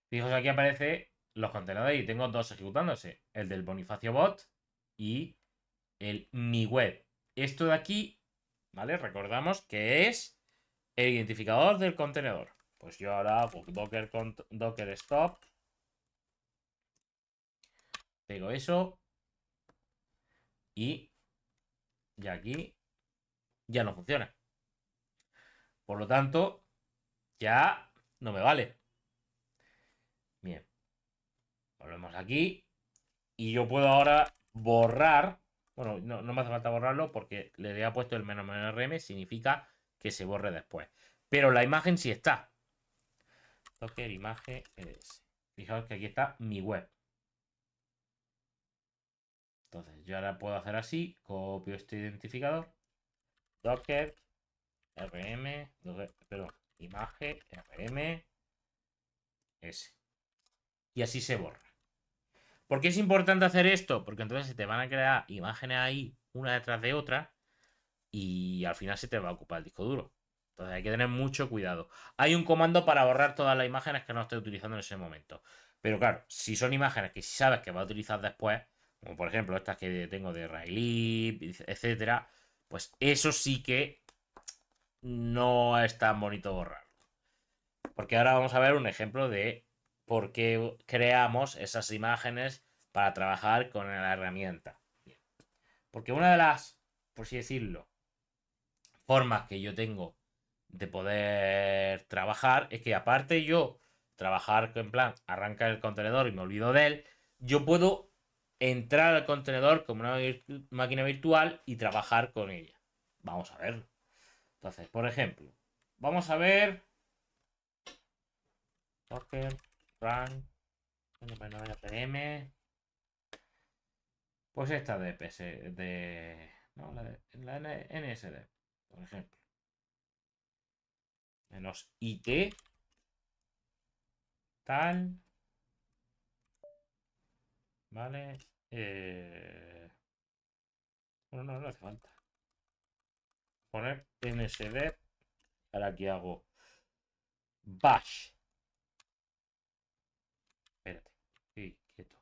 Fijaos, aquí aparece los contenedores y tengo dos ejecutándose. El del Bonifacio Bot y el mi web. Esto de aquí, ¿vale? Recordamos que es el identificador del contenedor. Pues yo ahora hago docker stop. Pego eso. Y ya aquí ya no funciona. Por lo tanto, ya no me vale. Bien. Volvemos aquí. Y yo puedo ahora borrar. Bueno, no me hace falta borrarlo porque le había puesto el menos rm. Significa que se borre después. Pero la imagen sí está. Docker imagen eds. Fijaos que aquí está mi web. Entonces yo ahora puedo hacer así. Copio este identificador. Docker rm. Perdón. Imagen rm s. Y así se borra. ¿Por qué es importante hacer esto? Porque entonces se te van a crear imágenes ahí una detrás de otra y al final se te va a ocupar el disco duro. Entonces hay que tener mucho cuidado. Hay un comando para borrar todas las imágenes que no estés utilizando en ese momento. Pero claro, si son imágenes que sabes que vas a utilizar después, como por ejemplo estas que tengo de Railib, etcétera, pues eso sí que no es tan bonito borrar. Porque ahora vamos a ver un ejemplo de por qué creamos esas imágenes para trabajar con la herramienta. Porque una de las, por así decirlo, formas que yo tengo de poder trabajar es que aparte yo trabajar en plan arranca el contenedor y me olvido de él, yo puedo entrar al contenedor como una máquina virtual y trabajar con ella. Vamos a verlo. Entonces, por ejemplo, vamos a ver Docker run npm. Pues esta de PS no, la NSD, por ejemplo. Menos IT tal. Vale. Bueno, no hace falta. Poner NSD. Ahora aquí hago bash. Espérate. Sí, quieto.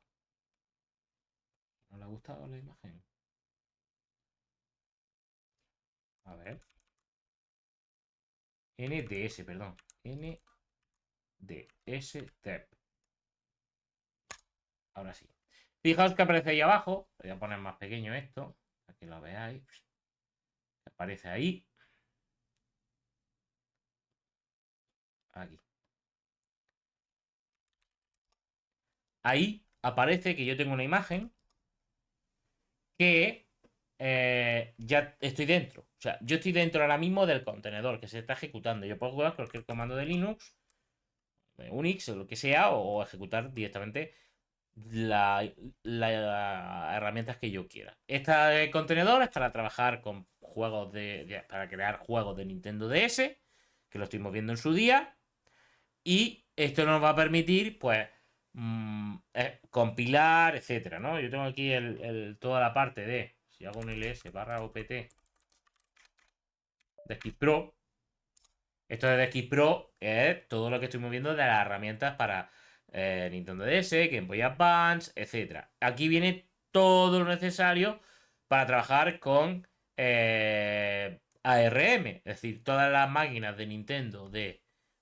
¿No le ha gustado la imagen? A ver. NDS, perdón. NDS tep. Ahora sí. Fijaos que aparece ahí abajo. Voy a poner más pequeño esto. Para que lo veáis. Aparece ahí. Aquí. ahí aparece que yo tengo una imagen que ya estoy dentro. O sea, yo estoy dentro ahora mismo del contenedor que se está ejecutando. Yo puedo jugar cualquier comando de Linux, de Unix o lo que sea, o ejecutar directamente las herramientas que yo quiera. Este contenedor es para trabajar con juegos para crear juegos de Nintendo DS, que lo estuvimos viendo en su día. Y esto nos va a permitir, pues, compilar, etcétera, ¿no? Yo tengo aquí toda la parte de, si hago un ls barra opt de Xpro, esto de Xpro es todo lo que estoy moviendo de las herramientas para Nintendo DS, Game Boy Advance, etcétera. Aquí viene todo lo necesario para trabajar con ARM, es decir, todas las máquinas de Nintendo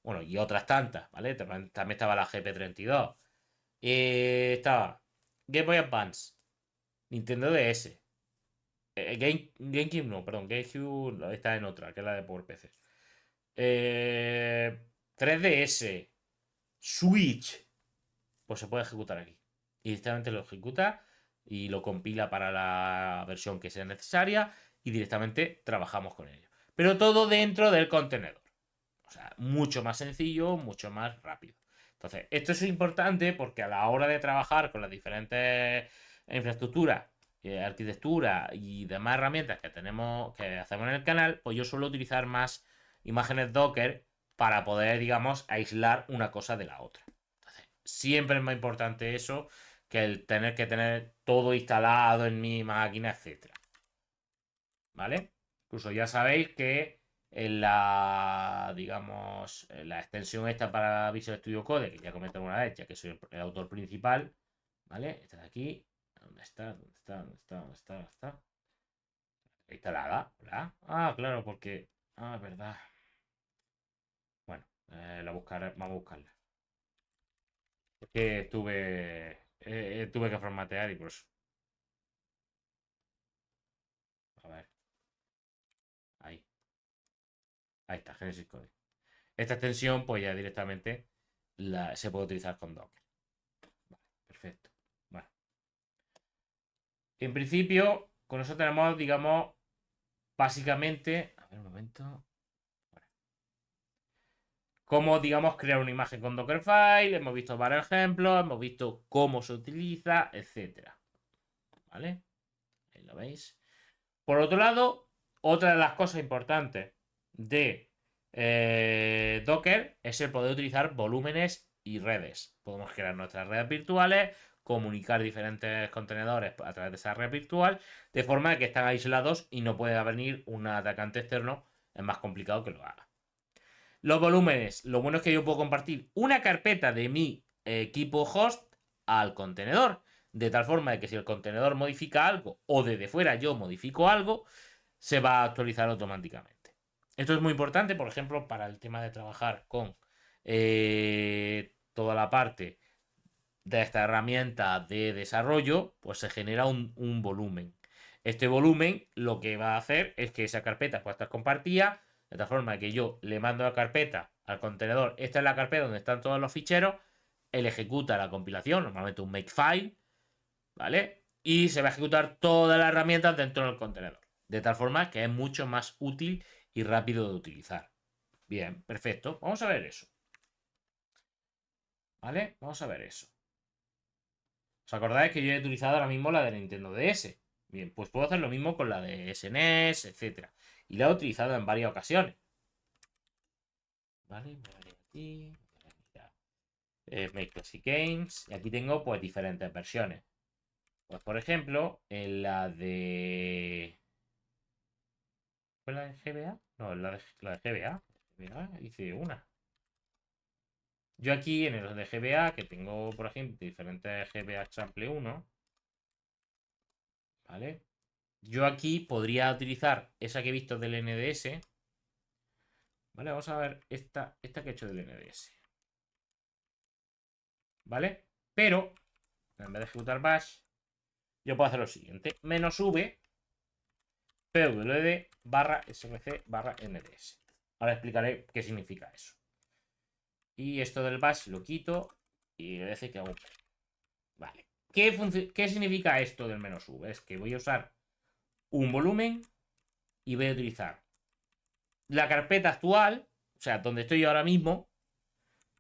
bueno, y otras tantas, ¿vale? También estaba la GP32. Estaba Game Boy Advance, Nintendo DS, GameCube no, perdón, GameCube está en otra, que es la de por PC. 3DS, Switch, pues se puede ejecutar aquí. Y directamente lo ejecuta y lo compila para la versión que sea necesaria y directamente trabajamos con ello. Pero todo dentro del contenedor. O sea, mucho más sencillo, mucho más rápido. Entonces, esto es importante porque a la hora de trabajar con las diferentes infraestructuras, arquitectura y demás herramientas que tenemos, que hacemos en el canal, pues yo suelo utilizar más imágenes Docker para poder, digamos, aislar una cosa de la otra. Entonces, siempre es más importante eso que el tener que tener todo instalado en mi máquina, etcétera. ¿Vale? Incluso ya sabéis que en digamos, en la extensión esta para Visual Studio Code, que ya comenté una vez, ya que soy el autor principal, ¿vale? Esta de aquí, ¿dónde está? ¿Dónde está? ¿Dónde está? ¿Dónde está? ¿Dónde está? Instalada, ¿verdad? Ah, claro, porque... Ah, es verdad. Bueno, la buscaré, vamos a buscarla. Es que tuve que formatear y por eso. A ver, ahí. Ahí está, Genesis Code. Esta extensión, pues ya directamente se puede utilizar con Docker. Vale, perfecto. Bueno, en principio, con eso tenemos, digamos, básicamente. A ver un momento. Cómo, digamos, crear una imagen con Dockerfile. Hemos visto varios ejemplos. Hemos visto cómo se utiliza, etcétera. ¿Vale? Ahí lo veis. Por otro lado, otra de las cosas importantes de Docker es el poder utilizar volúmenes y redes. Podemos crear nuestras redes virtuales, comunicar diferentes contenedores a través de esa red virtual, de forma que están aislados y no puede venir un atacante externo. Es más complicado que lo haga. Los volúmenes, lo bueno es que yo puedo compartir una carpeta de mi equipo host al contenedor, de tal forma de que si el contenedor modifica algo o desde fuera yo modifico algo, se va a actualizar automáticamente. Esto es muy importante, por ejemplo, para el tema de trabajar con toda la parte de esta herramienta de desarrollo, pues se genera un volumen. Este volumen lo que va a hacer es que esa carpeta pueda estar compartida, de tal forma que yo le mando la carpeta al contenedor. Esta es la carpeta donde están todos los ficheros. Él ejecuta la compilación, normalmente un makefile, ¿vale? Y se va a ejecutar todas las herramientas dentro del contenedor. De tal forma que es mucho más útil y rápido de utilizar. Bien, perfecto. Vamos a ver eso. ¿Vale? Vamos a ver eso. ¿Os acordáis que yo he utilizado ahora mismo la de Nintendo DS? Bien, pues puedo hacer lo mismo con la de SNES, etc. Y la he utilizado en varias ocasiones. ¿Vale? Me voy aquí. Make Classic Games. Y aquí tengo pues diferentes versiones. Pues por ejemplo, en la de... ¿Fue la de GBA? No, la de GBA. GBA hice una. Yo aquí en el de GBA, que tengo por ejemplo diferentes GBA Sample 1, ¿vale? Yo aquí podría utilizar esa que he visto del NDS. Vale, vamos a ver esta que he hecho del NDS. ¿Vale? Pero, en vez de ejecutar bash, yo puedo hacer lo siguiente. Menos v pwd barra src barra nds. Ahora explicaré qué significa eso. Y esto del bash lo quito y le voy a decir que hago Vale. ¿Qué significa esto del -v? Es que voy a usar un volumen y voy a utilizar la carpeta actual, o sea, donde estoy yo ahora mismo,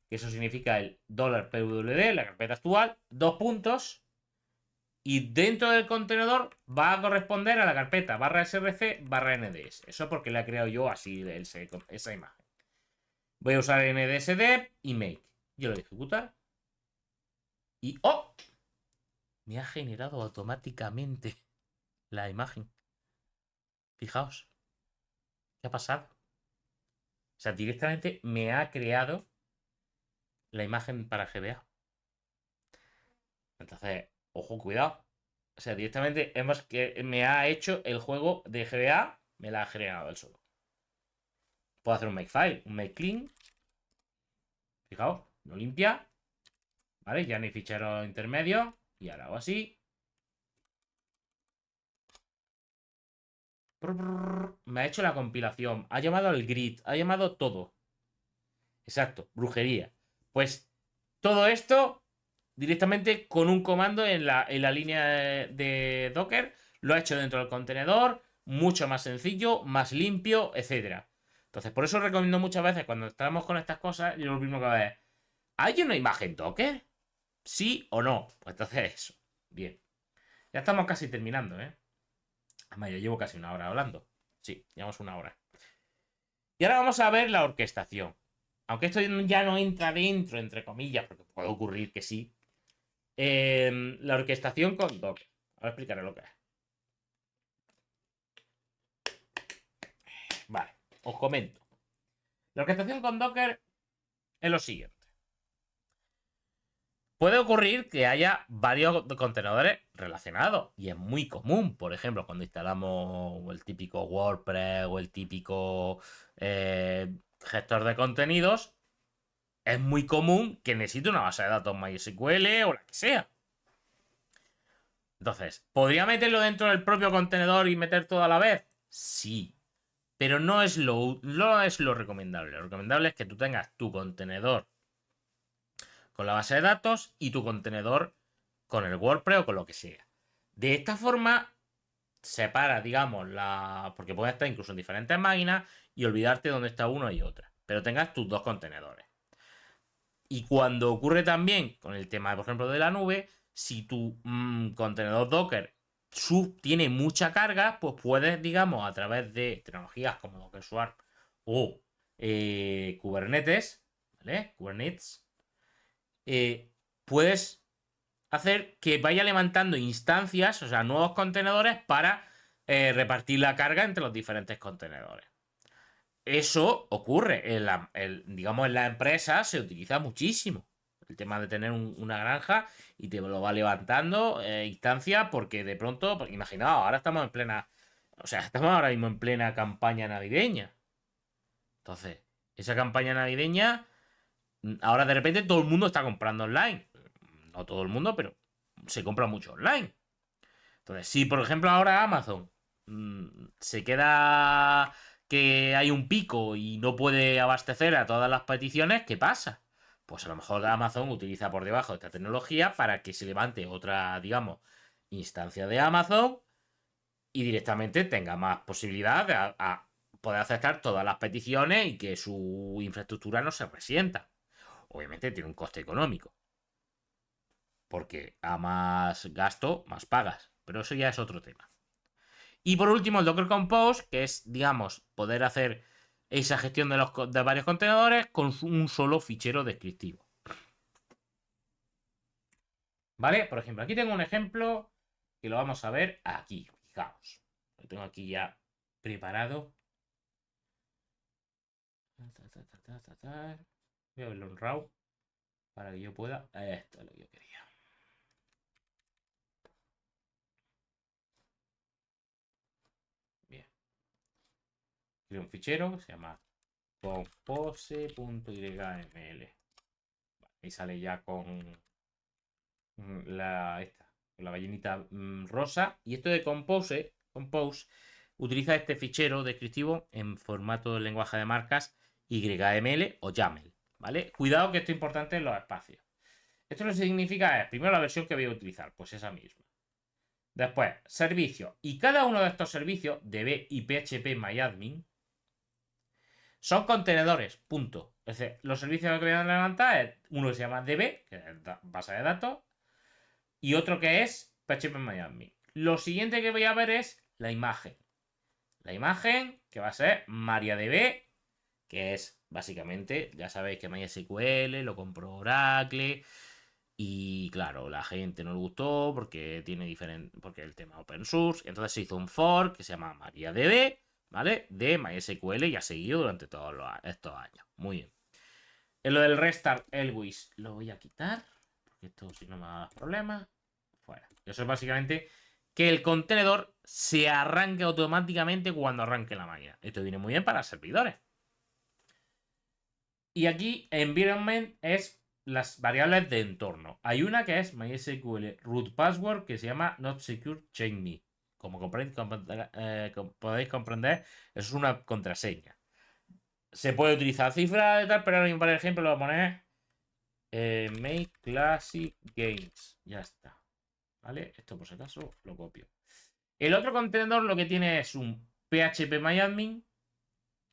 que eso significa el $PWD, la carpeta actual, 2 puntos, y dentro del contenedor va a corresponder a la carpeta /src/nds. Eso porque la he creado yo así, esa imagen. Voy a usar ndsdev y make. Yo lo voy a ejecutar. Y ¡oh! Me ha generado automáticamente la imagen. Fijaos. ¿Qué ha pasado? O sea, directamente me ha creado la imagen para GBA. Entonces, ojo, cuidado. O sea, directamente me ha hecho el juego de GBA, me la ha generado él solo. Puedo hacer un makefile, un makeClean. Fijaos, lo limpia. ¿Vale? Ya no hay fichero intermedio. Y ahora hago así. Me ha hecho la compilación. Ha llamado al grid. Ha llamado todo. Exacto, brujería. Pues todo esto directamente con un comando en la línea de Docker. Lo ha hecho dentro del contenedor. Mucho más sencillo, más limpio, etcétera. Entonces, por eso recomiendo muchas veces cuando estamos con estas cosas, yo lo primero que ver, ¿hay una imagen Docker? ¿Sí o no? Pues entonces eso. Bien. Ya estamos casi terminando, ¿eh? Además, ya llevo casi una hora hablando. Sí, llevamos una hora. Y ahora vamos a ver la orquestación. Aunque esto ya no entra dentro, entre comillas, porque puede ocurrir que sí. La orquestación con Docker. Ahora explicaré lo que es. Vale, os comento. La orquestación con Docker es lo siguiente. Puede ocurrir que haya varios contenedores relacionados y es muy común. Por ejemplo, cuando instalamos el típico WordPress o el típico gestor de contenidos, es muy común que necesite una base de datos MySQL o la que sea. Entonces, ¿podría meterlo dentro del propio contenedor y meter todo a la vez? Sí, pero no es lo recomendable. Lo recomendable es que tú tengas tu contenedor con la base de datos y tu contenedor con el WordPress o con lo que sea. De esta forma, separa, digamos, porque puede estar incluso en diferentes máquinas y olvidarte dónde está uno y otra. Pero tengas tus dos contenedores. Y cuando ocurre también con el tema, por ejemplo, de la nube, si tu contenedor Docker tiene mucha carga, pues puedes, digamos, a través de tecnologías como Docker Swarm o Kubernetes, ¿vale? Kubernetes, puedes hacer que vaya levantando instancias, o sea, nuevos contenedores para repartir la carga entre los diferentes contenedores. Eso ocurre, digamos, en la empresa se utiliza muchísimo. El tema de tener una granja y te lo va levantando instancia porque de pronto, imaginaos, ahora estamos en plena, o sea, estamos ahora mismo en plena campaña navideña. Entonces, esa campaña navideña, ahora de repente todo el mundo está comprando online. No todo el mundo, pero se compra mucho online. Entonces, si por ejemplo ahora Amazon se queda que hay un pico y no puede abastecer a todas las peticiones, ¿qué pasa? Pues a lo mejor Amazon utiliza por debajo esta tecnología para que se levante otra, digamos, instancia de Amazon y directamente tenga más posibilidad de a poder aceptar todas las peticiones y que su infraestructura no se resienta. Obviamente tiene un coste económico, porque a más gasto, más pagas. Pero eso ya es otro tema. Y por último, el Docker Compose, que es, digamos, poder hacer esa gestión de varios contenedores con un solo fichero descriptivo. ¿Vale? Por ejemplo, aquí tengo un ejemplo que lo vamos a ver aquí. Fijaos. Lo tengo aquí ya preparado. Voy a verlo en RAW para que yo pueda. Esto es lo que yo quería. Bien. Creo un fichero que se llama compose.yml. Ahí sale ya con la ballenita rosa. Y esto de Compose utiliza este fichero descriptivo en formato de lenguaje de marcas YML o YAML. ¿Vale? Cuidado que esto es importante en los espacios. Esto lo que significa es, primero la versión que voy a utilizar, pues esa misma. Después, servicios. Y cada uno de estos servicios, DB y PHPMyAdmin, son contenedores, punto. Es decir, los servicios que voy a levantar es uno que se llama DB, que es base de datos, y otro que es PHPMyAdmin. Lo siguiente que voy a ver es la imagen. La imagen que va a ser MariaDB, que es básicamente, ya sabéis que MySQL lo compró Oracle. Y claro, la gente no le gustó porque tiene porque el tema open source. Entonces se hizo un fork que se llama MariaDB, ¿vale? De MySQL y ha seguido durante todos estos años. Muy bien. En lo del restart Elwis lo voy a quitar, porque esto si no me da problemas. Fuera. Eso es básicamente que el contenedor se arranque automáticamente cuando arranque la máquina. Esto viene muy bien para servidores. Y aquí environment es las variables de entorno. Hay una que es MySQL root password que se llama not secure chain me. Como podéis comprender, eso es una contraseña. Se puede utilizar cifras y tal, pero ahora mismo, por ejemplo, lo voy a poner make classic games. Ya está. ¿Vale? Esto por si acaso lo copio. El otro contenedor lo que tiene es un phpMyAdmin,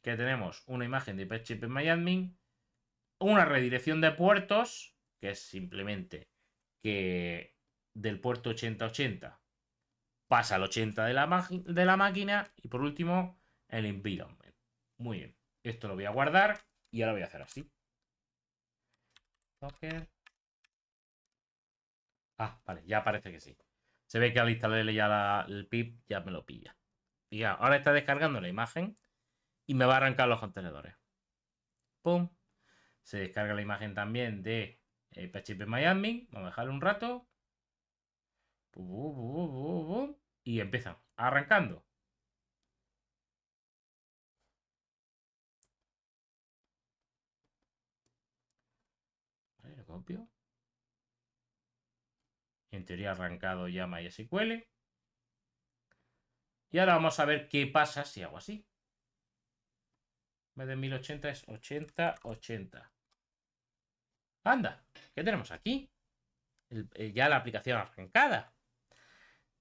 que tenemos una imagen de phpMyAdmin, una redirección de puertos, que es simplemente que del puerto 8080 pasa al 80 de la máquina, y por último el environment. Muy bien, esto lo voy a guardar y ahora voy a hacer así. Docker. Ah, vale, ya parece que sí. Se ve que al instalarle ya el pip ya me lo pilla. Y ya, ahora está descargando la imagen y me va a arrancar los contenedores. Pum. Se descarga la imagen también de phpMyAdmin. Vamos a dejarlo un rato. Y empieza arrancando. Vale, lo copio. En teoría ha arrancado ya MySQL. Y ahora vamos a ver qué pasa si hago así. En vez de 1080 es 8080. Anda, ¿qué tenemos aquí? Ya la aplicación arrancada.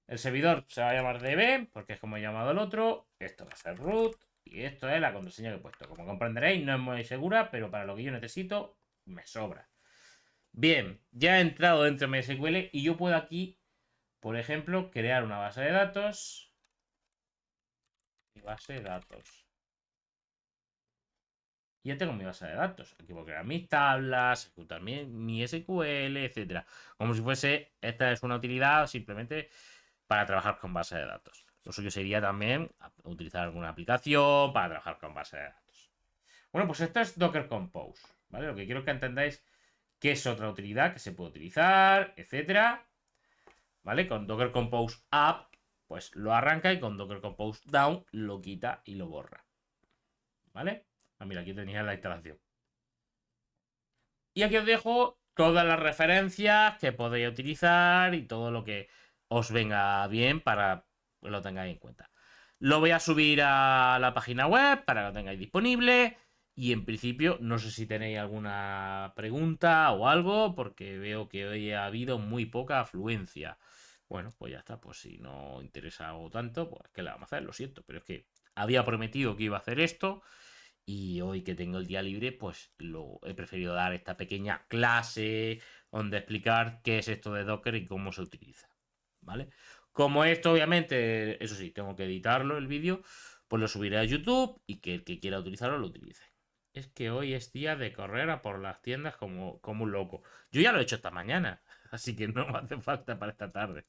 El servidor se va a llamar DB, porque es como he llamado el otro. Esto va a ser root. Y esto es la contraseña que he puesto. Como comprenderéis, no es muy segura, pero para lo que yo necesito, me sobra. Bien, ya he entrado dentro de MySQL y yo puedo aquí, por ejemplo, crear una base de datos. Mi base de datos. Y ya tengo mi base de datos. Aquí puedo crear mis tablas, ejecutar mi SQL, etcétera. Como si fuese, esta es una utilidad simplemente para trabajar con base de datos. Lo suyo sería también utilizar alguna aplicación para trabajar con base de datos. Bueno, pues esto es Docker Compose, ¿vale? Lo que quiero que entendáis que es otra utilidad que se puede utilizar, etcétera. ¿Vale? Con Docker Compose Up, pues lo arranca, y con Docker Compose Down lo quita y lo borra. ¿Vale? Ah, mira, aquí tenéis la instalación. Y aquí os dejo todas las referencias que podéis utilizar y todo lo que os venga bien para que lo tengáis en cuenta. Lo voy a subir a la página web para que lo tengáis disponible. Y en principio, no sé si tenéis alguna pregunta o algo, porque veo que hoy ha habido muy poca afluencia. Bueno, pues ya está. Pues si no interesa o tanto, pues ¿qué le vamos a hacer? Lo siento, pero es que había prometido que iba a hacer esto. Y hoy que tengo el día libre, pues lo he preferido dar esta pequeña clase donde explicar qué es esto de Docker y cómo se utiliza. ¿Vale? Como esto, obviamente, eso sí, tengo que editarlo el vídeo, pues lo subiré a YouTube y que el que quiera utilizarlo lo utilice. Es que hoy es día de correr a por las tiendas como un loco. Yo ya lo he hecho esta mañana, así que no me hace falta para esta tarde.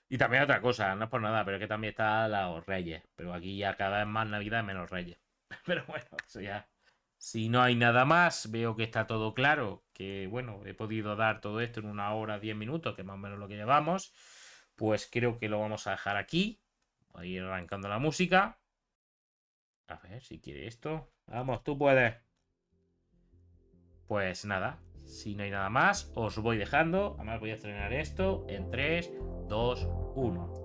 Y también otra cosa, no es por nada, pero es que también están los Reyes. Pero aquí ya cada vez más Navidad, menos Reyes. Pero bueno, eso ya. Si no hay nada más, veo que está todo claro. Que bueno, he podido dar todo esto en 1 hora 10 minutos, que es más o menos lo que llevamos. Pues creo que lo vamos a dejar aquí. Voy a ir arrancando la música. A ver si quiere esto. Vamos, tú puedes. Pues nada, si no hay nada más, os voy dejando. Además voy a estrenar esto en 3, 2, 1.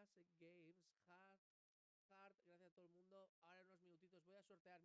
Classic Games, Hard, gracias a todo el mundo. Ahora en unos minutitos voy a sortear